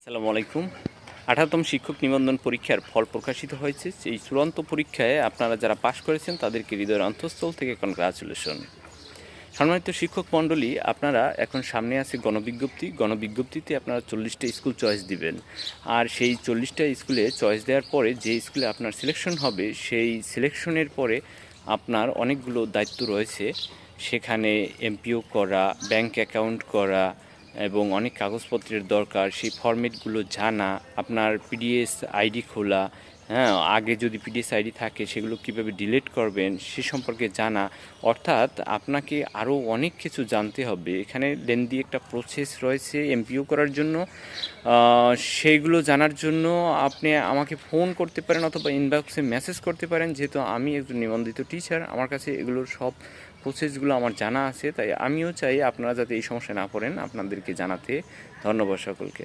আসসালামু আলাইকুম। 18তম শিক্ষক নিবন্ধন পরীক্ষার ফল প্রকাশিত হয়েছে। এই চূড়ান্ত পরীক্ষায় আপনারা যারা পাশ করেছেন তাদেরকে হৃদয়ের অন্তঃস্থল থেকে কনগ্রাচুলেশন। সম্মানিত শিক্ষক মণ্ডলী, আপনারা এখন সামনে আছে গণবিজ্ঞপ্তি। গণবিজ্ঞপ্তিতে আপনারা 40টা স্কুল চয়েস দিবেন। আর সেই 40টা স্কুলে চয়েস দেওয়ার পরে যে স্কুলে আপনার সিলেকশন হবে, সেই সিলেকশনের পরে আপনার অনেকগুলো দায়িত্ব রয়েছে। সেখানে এমপিও করা, ব্যাংক অ্যাকাউন্ট করা এবং অনেক কাগজপত্রের দরকার। সেই ফরম্যাটগুলো জানা, আপনার পিডিএস আইডি খোলা, হ্যাঁ, আগে যদি পিডিএস আইডি থাকে সেগুলো কীভাবে ডিলিট করবেন সে সম্পর্কে জানা। অর্থাৎ আপনাকে আরও অনেক কিছু জানতে হবে। এখানে লেন্দি একটা প্রসেস রয়েছে এমপিও করার জন্য। সেইগুলো জানার জন্য আপনি আমাকে ফোন করতে পারেন অথবা ইনবক্সে মেসেজ করতে পারেন। যেহেতু আমি একজন নিবন্ধিত টিচার, আমার কাছে এগুলোর সব প্রসেসগুলো আমার জানা আছে, তাই আমিও চাই আপনারা যাতে এই সমস্যায় না পড়েন আপনাদেরকে জানাতে। ধন্যবাদ সকলকে।